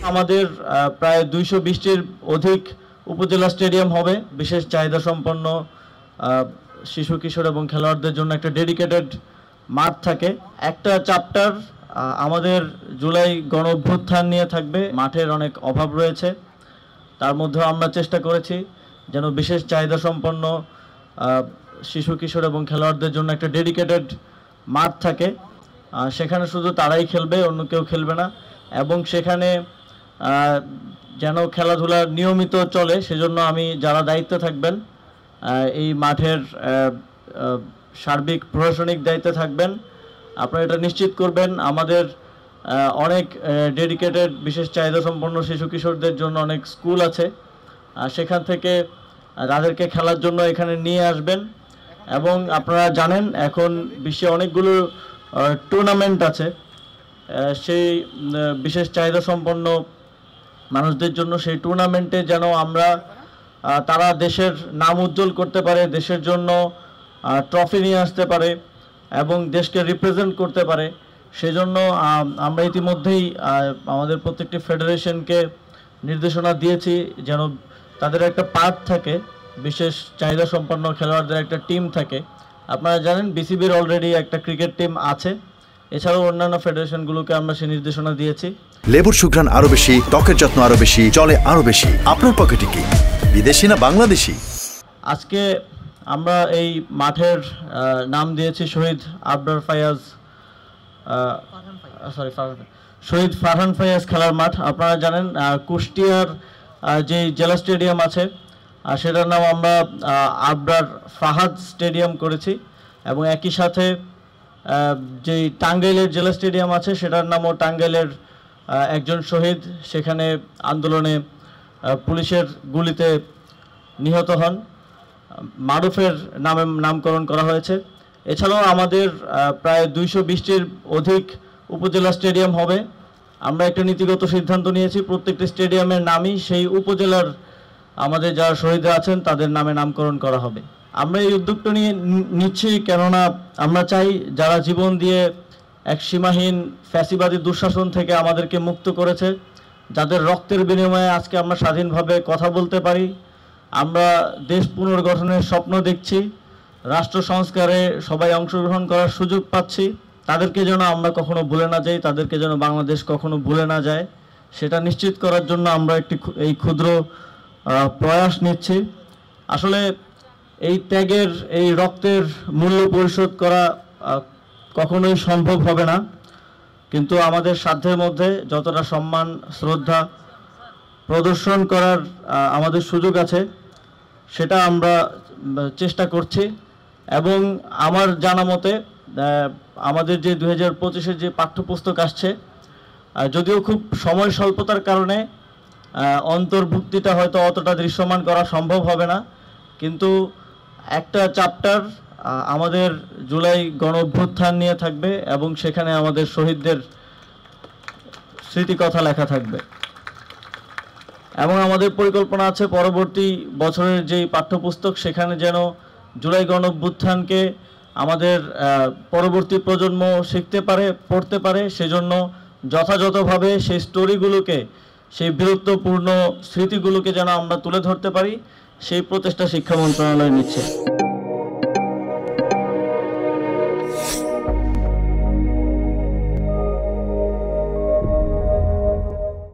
আমাদের প্রায় 220টির অধিক উপজেলা স্টেডিয়াম হবে বিশেষ চাহিদা সম্পন্ন শিশু কিশোর এবং খেলোয়াড়দের জন্য একটা ডেডিকেটেড মাঠ থাকে। একটা চ্যাপ্টার আমাদের জুলাই গণ অভ্যুত্থান নিয়ে থাকবে। মাঠের অনেক অভাব রয়েছে, তার মধ্যেও আমরা চেষ্টা করেছি যেন বিশেষ চাহিদা সম্পন্ন শিশু কিশোর এবং খেলোয়াড়দের জন্য একটা ডেডিকেটেড মাঠ থাকে। সেখানে শুধু তারাই খেলবে, অন্য কেউ খেলবে না, এবং সেখানে যেন খেলাধুলা নিয়মিত চলে সেজন্য আমি যারা দায়িত্বে থাকবেন এই মাঠের সার্বিক প্রশাসনিক দায়িত্বে থাকবেন, আপনারা এটা নিশ্চিত করবেন। আমাদের অনেক ডেডিকেটেড বিশেষ চাহিদা সম্পন্ন শিশু কিশোরদের জন্য অনেক স্কুল আছে, সেখান থেকে তাদেরকে খেলার জন্য এখানে নিয়ে আসবেন। এবং আপনারা জানেন এখন বিশ্বে অনেকগুলো টুর্নামেন্ট আছে সেই বিশেষ চাহিদা সম্পন্ন মানুষদের জন্য। সেই টুর্নামেন্টে যেন আমরা তারা দেশের নাম উজ্জ্বল করতে পারে, দেশের জন্য ট্রফি নিয়ে আসতে পারে এবং দেশকে রিপ্রেজেন্ট করতে পারে, সেজন্য আমরা ইতিমধ্যেই আমাদের প্রত্যেকটি ফেডারেশনকে নির্দেশনা দিয়েছি যেন তাদের একটা পার্ট থাকে, বিশেষ চাহিদা সম্পন্ন খেলোয়াড়দের একটা টিম থাকে। আপনারা জানেন বিসিবির অলরেডি একটা ক্রিকেট টিম আছে, এছাড়াও অন্যান্য ফেডারেশনগুলোকে আমরা সেই নির্দেশনা দিয়েছি। লেবুর সুঘ্রাণ আরো বেশি, ত্বকের যত্ন আরো বেশি, চলে আরো বেশি। আপনার পকেটে কি বিদেশি না বাংলাদেশি? আজকে আমরা এই মাঠের নাম দিয়েছি শহীদ আবরার ফায়াজ শহীদ ফারহান ফায়াজ খেলার মাঠ। আপনারা জানেন কুষ্টিয়ার যে জেলা স্টেডিয়াম আছে সেটার নাম আমরা আবরার ফাহাদ স্টেডিয়াম করেছি, এবং একই সাথে যে টাঙ্গাইলের জেলা স্টেডিয়াম আছে সেটার নামও টাঙ্গাইলের একজন শহীদ সেখানে আন্দোলনে পুলিশের গুলিতে নিহত হন, মারুফের নামে নামকরণ করা হয়েছে। এছাড়াও আমাদের প্রায় 220টির অধিক উপজেলা স্টেডিয়াম হবে। আমরা একটা নীতিগত সিদ্ধান্ত নিয়েছি, প্রত্যেকটি স্টেডিয়ামের নামই সেই উপজেলার আমাদের যারা শহীদরা আছেন তাদের নামে নামকরণ করা হবে। আমরা এই উদ্যোগটা নিচ্ছি কেননা আমরা চাই যারা জীবন দিয়ে এক সীমাহীন ফ্যাসিবাদী দুঃশাসন থেকে আমাদেরকে মুক্ত করেছে, যাদের রক্তের বিনিময়ে আজকে আমরা স্বাধীনভাবে কথা বলতে পারি, আমরা দেশ পুনর্গঠনের স্বপ্ন দেখছি, রাষ্ট্র সংস্কারে সবাই অংশগ্রহণ করার সুযোগ পাচ্ছি, তাদেরকে যেন আমরা কখনো ভুলে না যাই, তাদেরকে যেন বাংলাদেশ কখনো ভুলে না যায়, সেটা নিশ্চিত করার জন্য আমরা এই ক্ষুদ্র প্রয়াস নিচ্ছি। আসলে এই ত্যাগের এই রক্তের মূল্য পরিশোধ করা কখনোই সম্ভব হবে না, কিন্তু আমাদের সাধ্যের মধ্যে যতটা সম্মান শ্রদ্ধা প্রদর্শন করার আমাদের সুযোগ আছে সেটা আমরা চেষ্টা করছি। এবং আমার জানা মতে আমাদের যে 2025-এর যে পাঠ্যপুস্তক আসছে, যদিও খুব সময় স্বল্পতার কারণে অন্তর্ভুক্তিটা হয়তো অতটা দৃশ্যমান করা সম্ভব হবে না, কিন্তু একটা চ্যাপ্টার আমাদের জুলাই গণ অভ্যুত্থান নিয়ে থাকবে এবং সেখানে আমাদের শহীদদের স্মৃতিকথা লেখা থাকবে। এবং আমাদের পরিকল্পনা আছে পরবর্তী বছরের যেই পাঠ্যপুস্তক সেখানে যেন জুলাই গণ অভ্যুত্থানকে আমাদের পরবর্তী প্রজন্ম শিখতে পারে, পড়তে পারে, সেজন্য যথাযথভাবে সেই স্টোরিগুলোকে, সেই বীরত্বপূর্ণ স্মৃতিগুলোকে যেন আমরা তুলে ধরতে পারি, সেই প্রচেষ্টা শিক্ষা মন্ত্রণালয় নিচ্ছে।